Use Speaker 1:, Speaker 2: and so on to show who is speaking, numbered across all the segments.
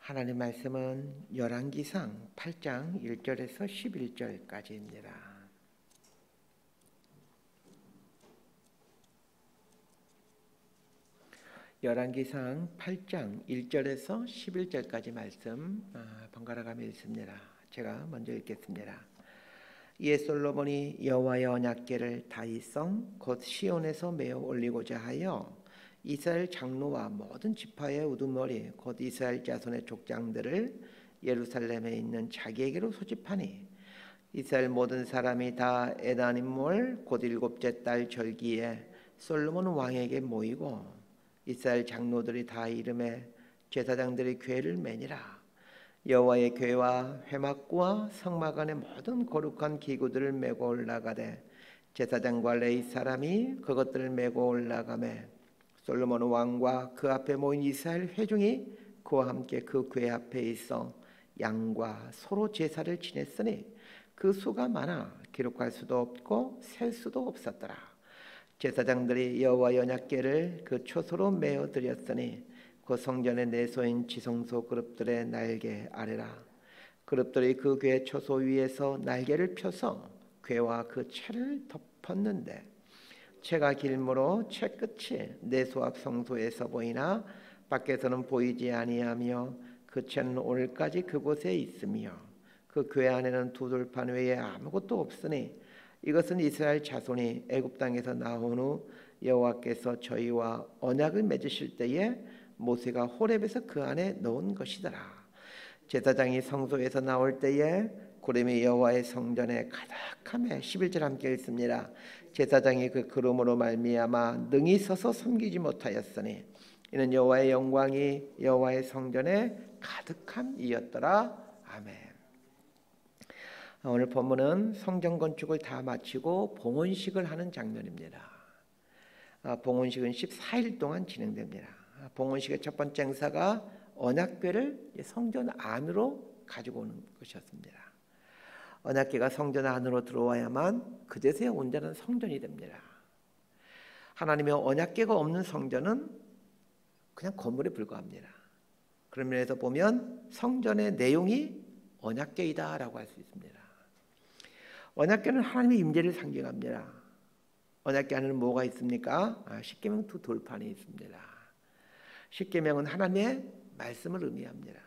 Speaker 1: 하나님 말씀은 열왕기상 8장 1절에서 11절까지입니다. 열왕기상 8장 1절에서 11절까지 말씀 번갈아 가며 읽습니다. 제가 먼저 읽겠습니다. 이에 솔로몬이 여호와의 언약궤를 다윗성 곧 시온에서 메어 올리고자 하여 이스라엘 장로와 모든 지파의 우두머리 곧 이스라엘 자손의 족장들을 예루살렘에 있는 자기에게로 소집하니 이스라엘 모든 사람이 다 에다님몰 곧 일곱째 달 절기에 솔로몬 왕에게 모이고 이스라엘 장로들이 다 이름에 제사장들이 궤를 매니라. 여호와의 궤와 회막과 성막 안의 모든 거룩한 기구들을 메고 올라가되 제사장과 레위 사람이 그것들을 메고 올라가매 솔로몬 왕과 그 앞에 모인 이스라엘 회중이 그와 함께 그 궤 앞에 있어 양과 소로 제사를 지냈으니 그 수가 많아 기록할 수도 없고 셀 수도 없었더라. 제사장들이 여호와의 언약궤를 그 초소로 메어 드렸으니 그 성전의 내소인 지성소 그룹들의 날개 아래라. 그룹들이 그 궤 초소 위에서 날개를 펴서 궤와 그 채를 덮었는데 채가 길므로 채 끝이 내소 앞 성소에서 보이나 밖에서는 보이지 아니하며 그 채는 오늘까지 그곳에 있으며 그 궤 안에는 두 돌판 외에 아무것도 없으니 이것은 이스라엘 자손이 애굽 땅에서 나온 후 여호와께서 저희와 언약을 맺으실 때에 모세가 호렙에서 그 안에 넣은 것이더라. 제사장이 성소에서 나올 때에 구름이 여호와의 성전에 가득하며 11절 함께 읽습니다. 제사장이 그 구름으로 말미암아 능히 서서 섬기지 못하였으니 이는 여호와의 영광이 여호와의 성전에 가득함이었더라. 아멘. 오늘 본문은 성전 건축을 다 마치고 봉헌식을 하는 장면입니다. 봉헌식은 14일 동안 진행됩니다. 봉헌식의 첫 번째 행사가 언약궤를 성전 안으로 가지고 오는 것이었습니다. 언약궤가 성전 안으로 들어와야만 그제서야 온전한 성전이 됩니다. 하나님의 언약궤가 없는 성전은 그냥 건물에 불과합니다. 그런 면에서 보면 성전의 내용이 언약궤이다라고 할 수 있습니다. 언약궤는 하나님의 임재를 상징합니다. 언약궤 안에는 뭐가 있습니까? 십계명 두 돌판이 있습니다. 십계명은 하나님의 말씀을 의미합니다.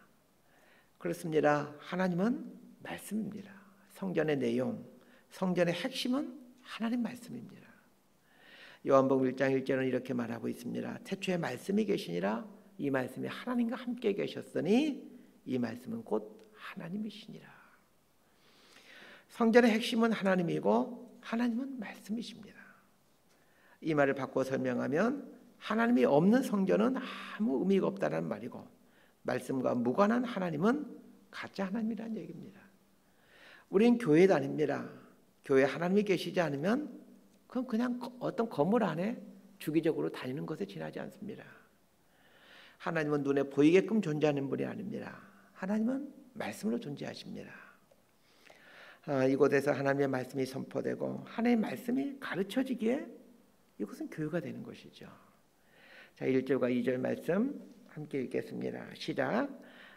Speaker 1: 그렇습니다. 하나님은 말씀입니다. 성전의 내용, 성전의 핵심은 하나님 말씀입니다. 요한복음 1장 1절은 이렇게 말하고 있습니다. 태초에 말씀이 계시니라. 이 말씀이 하나님과 함께 계셨으니 이 말씀은 곧 하나님이시니라. 성전의 핵심은 하나님이고 하나님은 말씀이십니다. 이 말을 바꿔 설명하면 하나님이 없는 성전은 아무 의미가 없다는 말이고 말씀과 무관한 하나님은 가짜 하나님이라는 얘기입니다. 우리는 교회 다닙니다. 교회에 하나님이 계시지 않으면 그건 그냥 어떤 건물 안에 주기적으로 다니는 것에 지나지 않습니다. 하나님은 눈에 보이게끔 존재하는 분이 아닙니다. 하나님은 말씀으로 존재하십니다. 이곳에서 하나님의 말씀이 선포되고 하나님의 말씀이 가르쳐지기에 이것은 교회가 되는 것이죠. 자, 1절과 2절 말씀 함께 읽겠습니다. 시작.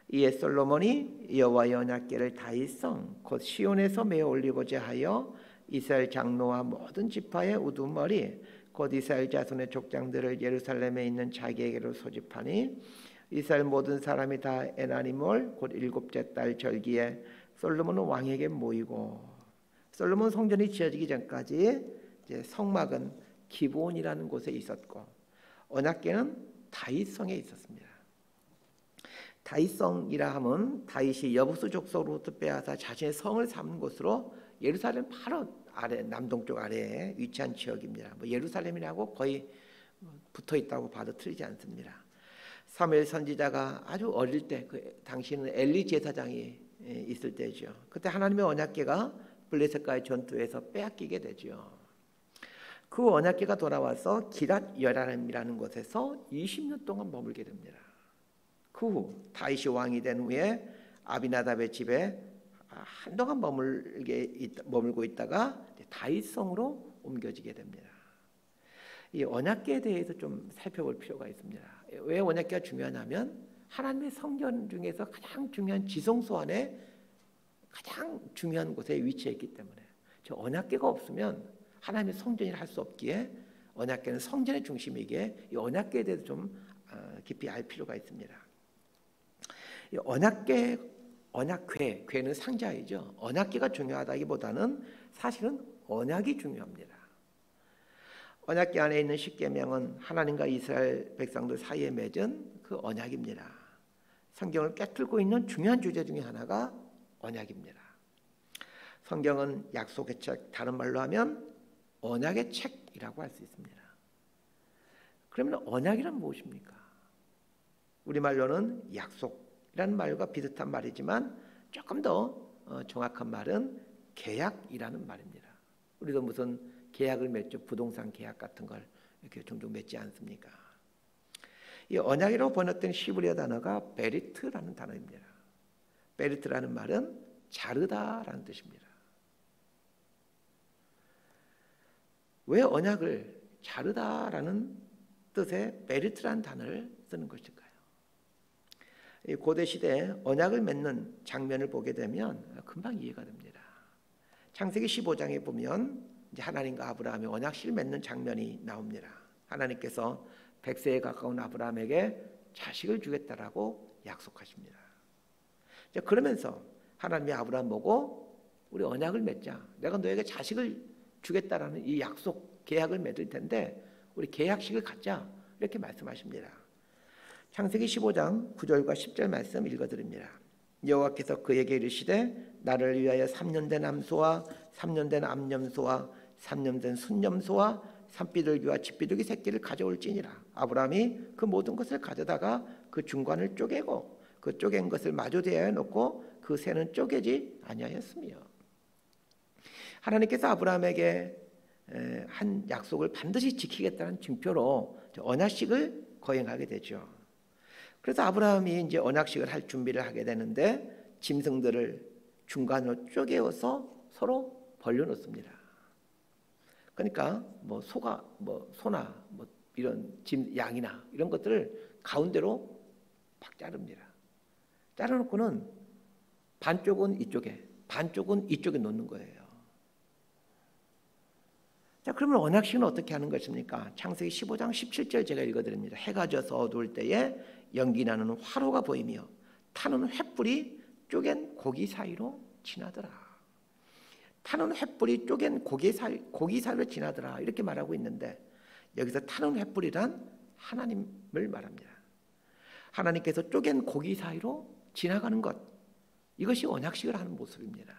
Speaker 1: 이에 솔로몬이 여호와의 언약궤를 다윗성 곧 시온에서 메어 올리고자 하여 이스라엘 장로와 모든 지파의 우두머리 곧 이스라엘 자손의 족장들을 예루살렘에 있는 자기에게로 소집하니 이스라엘 모든 사람이 다 에나니몰 곧 일곱째 달 절기에 솔로몬 왕에게 모이고 솔로몬 성전이 지어지기 전까지 이제 성막은 기브온이라는 곳에 있었고 언약궤는 다윗성에 있었습니다. 다윗성이라 함은 다윗이 여부수 족속으로부터 빼앗아 자신의 성을 삼은 곳으로 예루살렘 바로 아래 남동쪽 아래에 위치한 지역입니다. 예루살렘이라고 거의 붙어 있다고 봐도 틀리지 않습니다. 사무엘 선지자가 아주 어릴 때 당시는 엘리 제사장이 있을 때죠. 그때 하나님의 언약궤가 블레셋과의 전투에서 빼앗기게 되죠. 그 언약궤가 돌아와서 기랏 여라임이라는 곳에서 20년 동안 머물게 됩니다. 그 후 다윗이 왕이 된 후에 아비나답의 집에 한동안 머물고 있다가 다윗성으로 옮겨지게 됩니다. 이 언약궤에 대해서 좀 살펴볼 필요가 있습니다. 왜 언약궤가 중요하냐면 하나님의 성전 중에서 가장 중요한 지성소 안에 가장 중요한 곳에 위치해 있기 때문에 저 언약궤가 없으면 하나님의 성전이라 할 수 없기에 언약궤는 성전의 중심이기에 이 언약궤에 대해서 좀 깊이 알 필요가 있습니다. 이 언약궤, 언약궤는 상자이죠. 언약궤가 중요하다기보다는 사실은 언약이 중요합니다. 언약궤 안에 있는 십계명은 하나님과 이스라엘 백성들 사이에 맺은 그 언약입니다. 성경을 꿰뚫고 있는 중요한 주제 중에 하나가 언약입니다. 성경은 약속의 책, 다른 말로 하면 언약의 책이라고 할 수 있습니다. 그러면 언약이란 무엇입니까? 우리말로는 약속이라는 말과 비슷한 말이지만 조금 더 정확한 말은 계약이라는 말입니다. 우리도 무슨 계약을 맺죠. 부동산 계약 같은 걸 이렇게 종종 맺지 않습니까? 이 언약이라고 번역된 히브리어 단어가 베리트라는 단어입니다. 베리트라는 말은 자르다라는 뜻입니다. 왜 언약을 자르다라는 뜻의 베리트라는 단어를 쓰는 것일까요? 고대 시대에 언약을 맺는 장면을 보게 되면 금방 이해가 됩니다. 창세기 15장에 보면 이제 하나님과 아브라함이 언약식을 맺는 장면이 나옵니다. 하나님께서 100세에 가까운 아브라함에게 자식을 주겠다라고 약속하십니다. 그러면서 하나님이 아브라함 보고 우리 언약을 맺자. 내가 너에게 자식을 주겠다라는 이 약속, 계약을 맺을 텐데 우리 계약식을 갖자. 이렇게 말씀하십니다. 창세기 15장 9절과 10절 말씀 읽어드립니다. 여호와께서 그에게 이르시되 나를 위하여 3년 된 암소와 3년 된 암염소와 3년 된 순염소와 산비둘기와 집비둘기 새끼를 가져올지니라. 아브라함이 그 모든 것을 가져다가 그 중간을 쪼개고 그 쪼갠 것을 마주 대하여 놓고 그 새는 쪼개지 아니하였으며. 하나님께서 아브라함에게 한 약속을 반드시 지키겠다는 증표로 언약식을 거행하게 되죠. 그래서 아브라함이 이제 언약식을 할 준비를 하게 되는데 짐승들을 중간으로 쪼개어서 서로 벌려놓습니다. 그러니까 뭐 소가 뭐 소나 뭐 이런 양이나 이런 것들을 가운데로 팍 자릅니다. 자르놓고는 반쪽은 이쪽에, 반쪽은 이쪽에 놓는 거예요. 자, 그러면 언약식은 어떻게 하는 것입니까? 창세기 15장 17절 제가 읽어드립니다. 해가 져서 어두울 때에 연기 나는 화로가 보이며 타는 횃불이 쪼갠 고기 사이로 지나더라. 타는 횃불이 쪼갠 고기 사이로 지나더라. 이렇게 말하고 있는데 여기서 타는 횃불이란 하나님을 말합니다. 하나님께서 쪼갠 고기 사이로 지나가는 것, 이것이 언약식을 하는 모습입니다.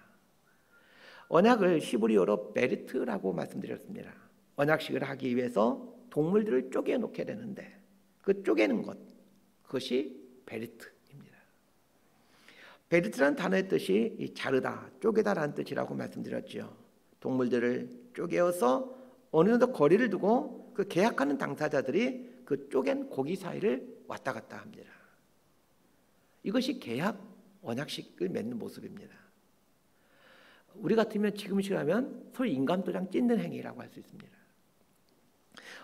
Speaker 1: 언약을 히브리어로 베리트라고 말씀드렸습니다. 언약식을 하기 위해서 동물들을 쪼개 놓게 되는데 그 쪼개는 것, 그것이 베리트입니다. 베리트라는 단어의 뜻이 자르다, 쪼개다라는 뜻이라고 말씀드렸죠. 동물들을 쪼개어서 어느 정도 거리를 두고 그 계약하는 당사자들이 그 쪼갠 고기 사이를 왔다 갔다 합니다. 이것이 계약, 언약식을 맺는 모습입니다. 우리 같으면 지금 시라면 소위 인감도장 찢는 행위라고 할 수 있습니다.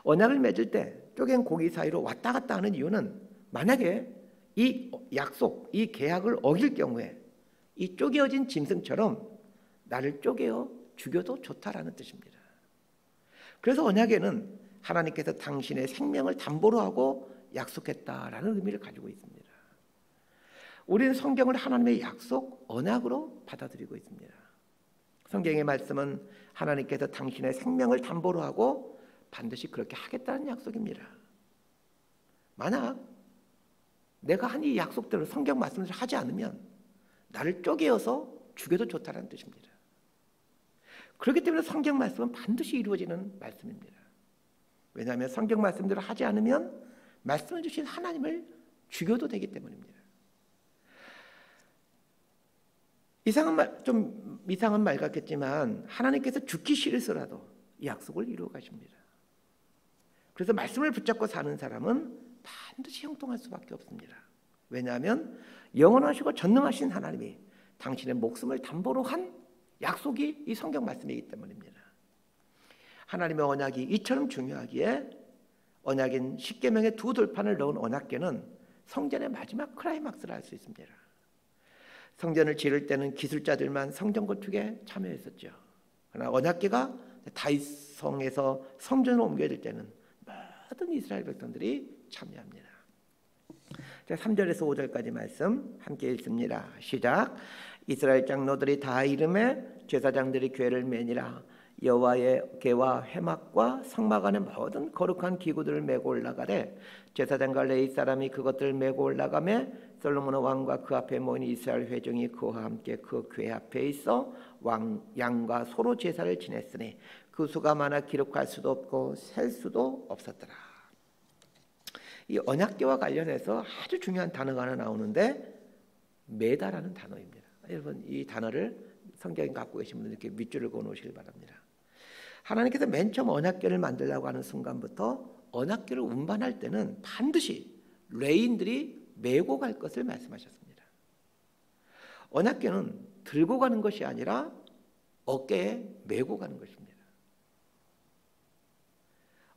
Speaker 1: 언약을 맺을 때 쪼갠 고기 사이로 왔다 갔다 하는 이유는 만약에 이 약속, 이 계약을 어길 경우에 이 쪼개어진 짐승처럼 나를 쪼개어 죽여도 좋다라는 뜻입니다. 그래서 언약에는 하나님께서 당신의 생명을 담보로 하고 약속했다라는 의미를 가지고 있습니다. 우리는 성경을 하나님의 약속, 언약으로 받아들이고 있습니다. 성경의 말씀은 하나님께서 당신의 생명을 담보로 하고 반드시 그렇게 하겠다는 약속입니다. 만약 내가 한 이 약속대로 성경 말씀을 하지 않으면 나를 쪼개어서 죽여도 좋다는 뜻입니다. 그렇기 때문에 성경 말씀은 반드시 이루어지는 말씀입니다. 왜냐하면 성경 말씀대로 하지 않으면 말씀을 주신 하나님을 죽여도 되기 때문입니다. 좀 이상한 말 같겠지만 하나님께서 죽기 싫으서라도 이 약속을 이루어 가십니다. 그래서 말씀을 붙잡고 사는 사람은 반드시 형통할 수밖에 없습니다. 왜냐하면 영원하시고 전능하신 하나님이 당신의 목숨을 담보로 한 약속이 이 성경 말씀이기 때문입니다. 하나님의 언약이 이처럼 중요하기에 언약인 십계명의 두 돌판을 넣은 언약궤는 성전의 마지막 클라이막스를 알 수 있습니다. 성전을 지을 때는 기술자들만 성전 건축에 참여했었죠. 그러나 언약궤가 다윗성에서 성전으로 옮겨질 때는 모든 이스라엘 백성들이 참여합니다. 자, 3절에서 5절까지 말씀 함께 읽습니다. 시작. 이스라엘 장로들이 다 이름에 제사장들이 궤를 매니라. 여호와의 궤와 회막과 성막 안의 모든 거룩한 기구들을 메고 올라가되 제사장과 레위 사람이 그것들을 메고 올라가매 솔로몬 왕과 그 앞에 모인 이스라엘 회중이 그와 함께 그 궤 앞에 있어 양과 소로 제사를 지냈으니 그 수가 많아 기록할 수도 없고 셀 수도 없었더라. 이 언약궤와 관련해서 아주 중요한 단어가 하나 나오는데 메다라는 단어입니다. 여러분 이 단어를 성경에 갖고 계신 분들 이렇게 밑줄을 그어 놓으시길 바랍니다. 하나님께서 맨 처음 언약궤를 만들려고 하는 순간부터 언약궤를 운반할 때는 반드시 레위인들이 메고 갈 것을 말씀하셨습니다. 언약궤는 들고 가는 것이 아니라 어깨에 메고 가는 것입니다.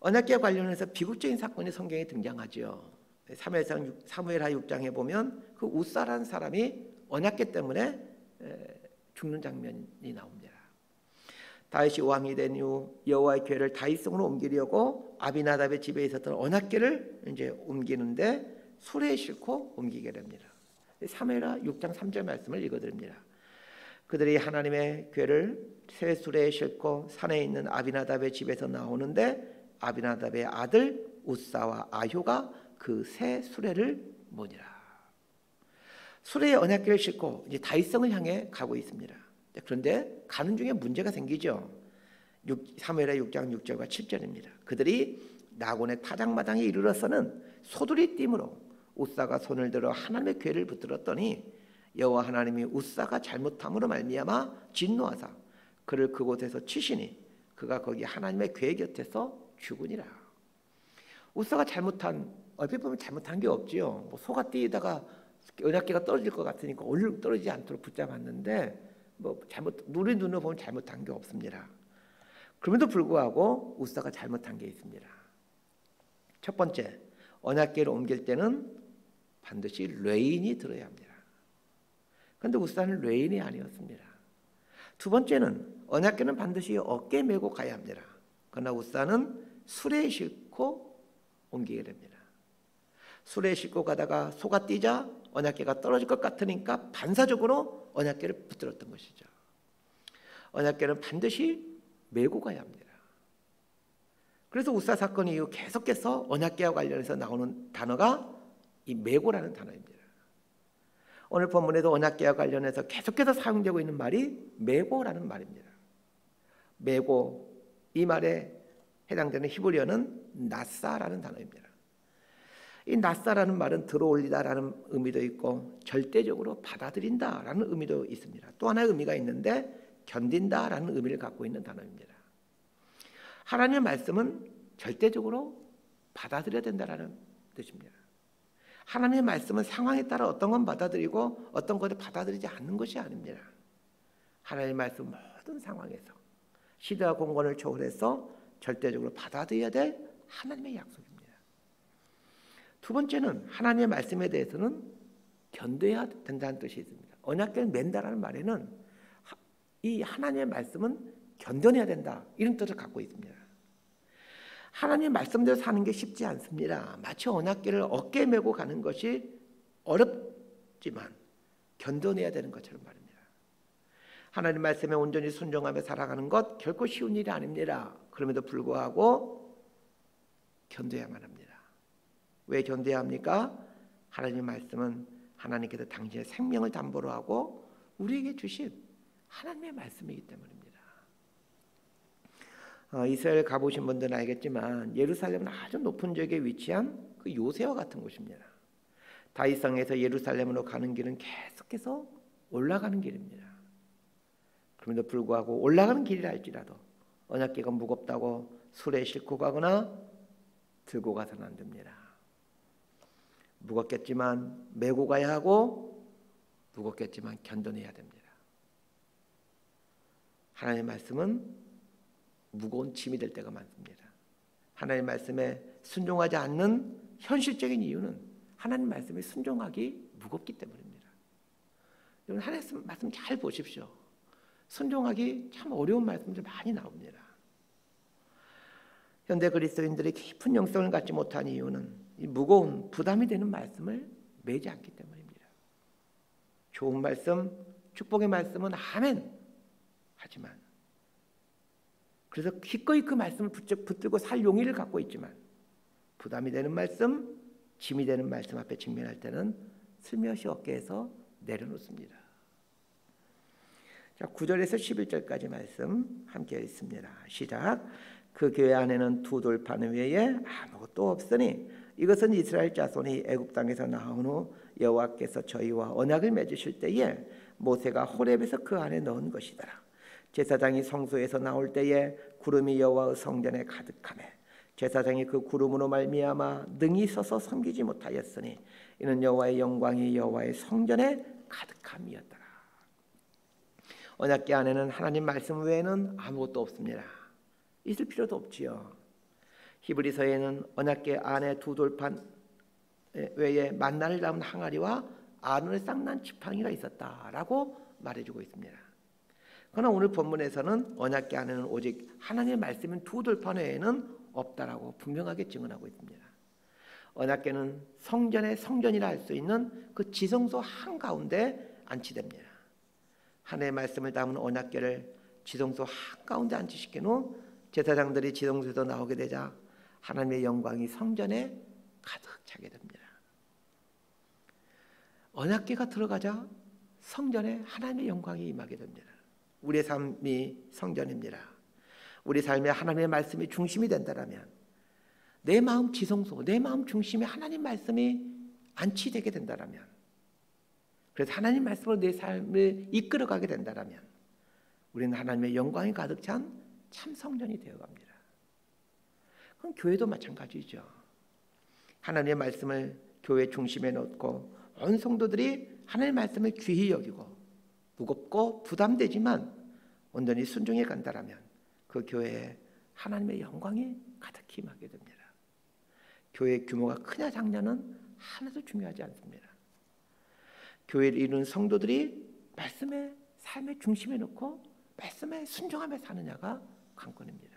Speaker 1: 언약궤와 관련해서 비극적인 사건이 성경에 등장하죠. 사무엘하 6장에 보면 그 우사라는 사람이 언약궤 때문에 죽는 장면이 나옵니다. 다윗이 왕이 된 이후 여호와의 궤를 다윗성으로 옮기려고 아비나답의 집에 있었던 언약궤를 이제 옮기는데 수레에 싣고 옮기게 됩니다. 사무엘하 6장 3절 말씀을 읽어드립니다. 그들이 하나님의 궤를 새 수레에 싣고 산에 있는 아비나답의 집에서 나오는데 아비나답의 아들 우사와 아효가 그 새 수레를 모니라. 수레에 언약궤를 싣고 이제 다윗성을 향해 가고 있습니다. 그런데 가는 중에 문제가 생기죠. 사무엘하 6장 6절과 7절입니다. 그들이 나곤의 타작마당에 이르러서는 소들이 띠므로 우사가 손을 들어 하나님의 궤를 붙들었더니 여호와 하나님이 우사가 잘못함으로 말미암아 진노하사 그를 그곳에서 치시니 그가 거기 하나님의 궤 곁에서 죽으니라. 우사가 잘못한 얼핏 보면 잘못한 게 없지요. 뭐 소가 뛰다가 언약궤가 떨어질 것 같으니까 얼른 떨어지지 않도록 붙잡았는데 뭐 잘못 우리 눈으로 보면 잘못한 게 없습니다. 그럼에도 불구하고 우사가 잘못한 게 있습니다. 첫 번째, 언약궤를 옮길 때는 반드시 레인이 들어야 합니다. 그런데 우사는 레인이 아니었습니다. 두 번째는 언약궤는 반드시 어깨에 메고 가야 합니다. 그러나 우사는 수레에 싣고 옮기게 됩니다. 수레에 싣고 가다가 소가 뛰자 언약궤가 떨어질 것 같으니까 반사적으로 언약궤를 붙들었던 것이죠. 언약궤는 반드시 메고 가야 합니다. 그래서 우사 사건 이후 계속해서 언약궤와 관련해서 나오는 단어가 이 메고라는 단어입니다. 오늘 본문에도 언약궤와 관련해서 계속해서 사용되고 있는 말이 메고라는 말입니다. 메고, 이 말에 해당되는 히브리어는 나사라는 단어입니다. 이 나사라는 말은 들어올리다라는 의미도 있고 절대적으로 받아들인다라는 의미도 있습니다. 또 하나의 의미가 있는데 견딘다라는 의미를 갖고 있는 단어입니다. 하나님의 말씀은 절대적으로 받아들여야 된다라는 뜻입니다. 하나님의 말씀은 상황에 따라 어떤 건 받아들이고 어떤 것을 받아들이지 않는 것이 아닙니다. 하나님의 말씀 모든 상황에서 시대와 공간을 초월해서 절대적으로 받아들여야 될 하나님의 약속입니다. 두 번째는 하나님의 말씀에 대해서는 견뎌야 된다는 뜻이 있습니다. 언약궤를 맨다라는 말에는 이 하나님의 말씀은 견뎌내야 된다 이런 뜻을 갖고 있습니다. 하나님의 말씀대로 사는 게 쉽지 않습니다. 마치 언약궤를 어깨에 메고 가는 것이 어렵지만 견뎌내야 되는 것처럼 말입니다. 하나님 말씀에 온전히 순종하며 살아가는 것 결코 쉬운 일이 아닙니다. 그럼에도 불구하고 견뎌야만 합니다. 왜 견뎌야 합니까? 하나님의 말씀은 하나님께서 당신의 생명을 담보로 하고 우리에게 주신 하나님의 말씀이기 때문입니다. 이스라엘 가보신 분들은 알겠지만 예루살렘은 아주 높은 지역에 위치한 그 요새와 같은 곳입니다. 다윗성에서 예루살렘으로 가는 길은 계속해서 올라가는 길입니다. 그럼에도 불구하고 올라가는 길이라 할지라도 언약궤가 무겁다고 수레에 싣고 가거나 들고 가서는 안 됩니다. 무겁겠지만 메고 가야 하고 무겁겠지만 견뎌내야 됩니다. 하나님의 말씀은 무거운 짐이 될 때가 많습니다. 하나님의 말씀에 순종하지 않는 현실적인 이유는 하나님 말씀에 순종하기 무겁기 때문입니다. 여러분 하나님 말씀 잘 보십시오. 순종하기 참 어려운 말씀들 많이 나옵니다. 현대 그리스도인들이 깊은 영성을 갖지 못한 이유는 이 무거운 부담이 되는 말씀을 매지 않기 때문입니다. 좋은 말씀, 축복의 말씀은 아멘 하지만, 그래서 기꺼이 그 말씀을 붙들고 살 용의를 갖고 있지만, 부담이 되는 말씀, 짐이 되는 말씀 앞에 직면할 때는 슬며시 어깨에서 내려놓습니다. 자, 9절에서 11절까지 말씀 함께 읽습니다. 시작. 그 교회 안에는 두 돌판 외에 아무것도 없으니 이것은 이스라엘 자손이 애굽 땅에서 나온 후 여호와께서 저희와 언약을 맺으실 때에 모세가 호렙에서 그 안에 넣은 것이더라. 제사장이 성소에서 나올 때에 구름이 여호와의 성전에 가득하매 제사장이 그 구름으로 말미암아 능히 서서 섬기지 못하였으니 이는 여호와의 영광이 여호와의 성전에 가득함이었더라. 언약궤 안에는 하나님 말씀 외에는 아무것도 없습니다. 있을 필요도 없지요. 히브리서에는 언약궤 안에 두 돌판 외에 만나를 담은 항아리와 아론의 쌍난 지팡이가 있었다라고 말해주고 있습니다. 그러나 오늘 본문에서는 언약궤 안에는 오직 하나님의 말씀인 두 돌판 외에는 없다라고 분명하게 증언하고 있습니다. 언약궤는 성전의 성전이라 할 수 있는 그 지성소 한가운데 안치됩니다. 하나님의 말씀을 담은 언약궤를 지성소 한가운데 안치시킨 후 제사장들이 지성소에서 나오게 되자 하나님의 영광이 성전에 가득 차게 됩니다. 언약궤가 들어가자 성전에 하나님의 영광이 임하게 됩니다. 우리의 삶이 성전입니다. 우리 삶에 하나님의 말씀이 중심이 된다면, 내 마음 지성소, 내 마음 중심에 하나님 말씀이 안치되게 된다면, 그래서 하나님 말씀으로 내 삶을 이끌어가게 된다면 우리는 하나님의 영광이 가득 찬 참 성전이 되어갑니다. 그럼 교회도 마찬가지죠. 하나님의 말씀을 교회 중심에 놓고 온 성도들이 하나님의 말씀을 귀히 여기고 무겁고 부담되지만 온전히 순종해 간다면 그 교회에 하나님의 영광이 가득히 임하게 됩니다. 교회의 규모가 크냐 작냐는 하나도 중요하지 않습니다. 교회를 이루는 성도들이 말씀의 삶의 중심에 놓고 말씀에 순종하며 사느냐가 관건입니다.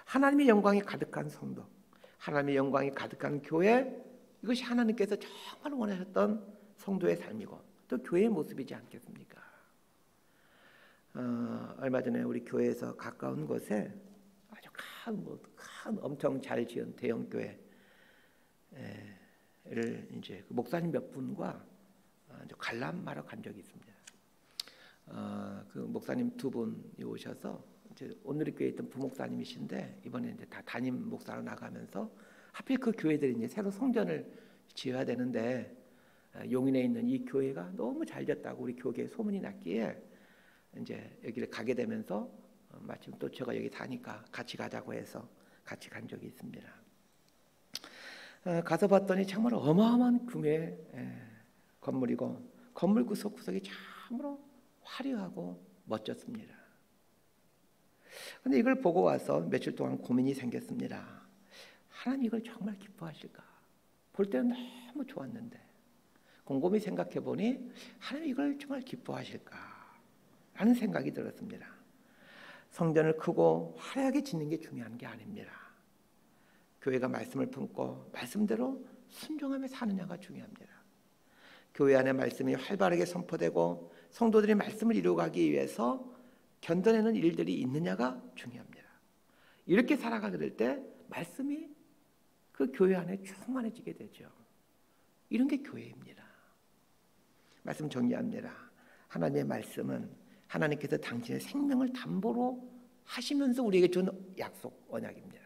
Speaker 1: 하나님의 영광이 가득한 성도, 하나님의 영광이 가득한 교회, 이것이 하나님께서 정말 원하셨던 성도의 삶이고 또 교회의 모습이지 않겠습니까? 얼마 전에 우리 교회에서 가까운 곳에 아주 큰 엄청 잘 지은 대형 교회를 이제 목사님 몇 분과 관람하러 간 적이 있습니다. 그 목사님 두 분이 오셔서 이제 오늘의 교회에 있던 부목사님이신데 이번에 이제 다 담임 목사로 나가면서 하필 그 교회들이 이제 새로 성전을 지어야 되는데 용인에 있는 이 교회가 너무 잘 됐다고 우리 교계에 소문이 났기에 이제 여기를 가게 되면서 마침 또 제가 여기 사니까 같이 가자고 해서 같이 간 적이 있습니다. 가서 봤더니 정말 어마어마한 규모의 건물이고 건물 구석구석이 참으로 화려하고 멋졌습니다. 그런데 이걸 보고 와서 며칠 동안 고민이 생겼습니다. 하나님 이걸 정말 기뻐하실까? 볼 때는 너무 좋았는데 곰곰이 생각해 보니 하나님 이걸 정말 기뻐하실까? 라는 생각이 들었습니다. 성전을 크고 화려하게 짓는 게 중요한 게 아닙니다. 교회가 말씀을 품고 말씀대로 순종하며 사느냐가 중요합니다. 교회 안에 말씀이 활발하게 선포되고 성도들이 말씀을 이루어가기 위해서 견뎌내는 일들이 있느냐가 중요합니다. 이렇게 살아가게 될 때 말씀이 그 교회 안에 충만해지게 되죠. 이런 게 교회입니다. 말씀 정리합니다. 하나님의 말씀은 하나님께서 당신의 생명을 담보로 하시면서 우리에게 준 약속, 언약입니다.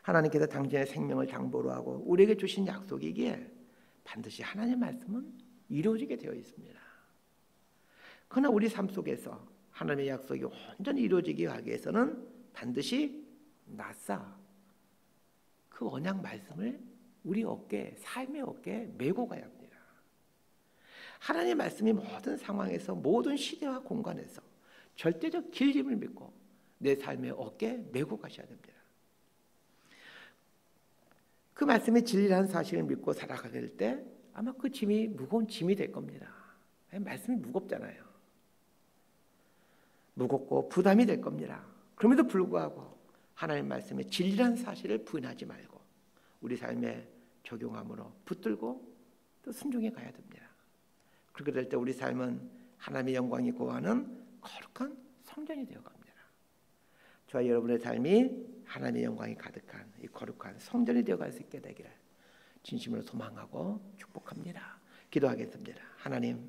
Speaker 1: 하나님께서 당신의 생명을 담보로 하고 우리에게 주신 약속이기에 반드시 하나님의 말씀은 이루어지게 되어 있습니다. 그러나 우리 삶 속에서 하나님의 약속이 온전히 이루어지기 위해서는 반드시 낯사 그 언약 말씀을 우리 어깨, 삶의 어깨에 메고 가야 합니다. 하나님의 말씀이 모든 상황에서 모든 시대와 공간에서 절대적 길림을 믿고 내 삶의 어깨에 메고 가셔야 됩니다. 그 말씀의 진리라는 사실을 믿고 살아가게 될 때 아마 그 짐이 무거운 짐이 될 겁니다. 말씀이 무겁잖아요. 무겁고 부담이 될 겁니다. 그럼에도 불구하고 하나님 말씀의 진리라는 사실을 부인하지 말고 우리 삶에 적용함으로 붙들고 또 순종해 가야 됩니다. 그렇게 될 때 우리 삶은 하나님의 영광이 고하는 거룩한 성전이 되어 갑니다. 저와 여러분의 삶이 하나님의 영광이 가득한 이 거룩한 성전이 되어갈 수 있게 되기를 진심으로 소망하고 축복합니다. 기도하겠습니다. 하나님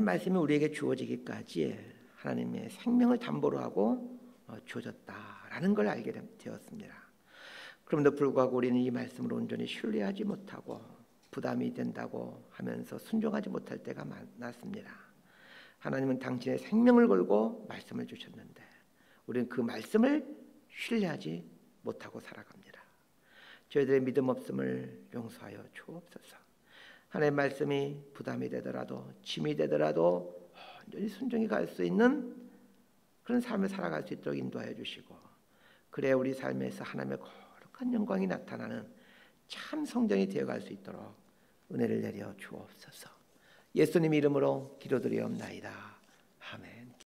Speaker 1: 말씀이 우리에게 주어지기까지 하나님의 생명을 담보로 하고 주어졌다라는 걸 알게 되었습니다. 그럼에도 불구하고 우리는 이 말씀을 온전히 신뢰하지 못하고 부담이 된다고 하면서 순종하지 못할 때가 많았습니다. 하나님은 당신의 생명을 걸고 말씀을 주셨는데 우리는 그 말씀을 신뢰하지 못하고 살아갑니다. 저희들의 믿음 없음을 용서하여 주옵소서. 하나님의 말씀이 부담이 되더라도 짐이 되더라도 온전히 순종해 갈 수 있는 그런 삶을 살아갈 수 있도록 인도하여 주시고 그래야 우리 삶에서 하나님의 거룩한 영광이 나타나는 참 성전이 되어갈 수 있도록 은혜를 내려 주옵소서. 예수님 이름으로 기도드리옵나이다. 아멘.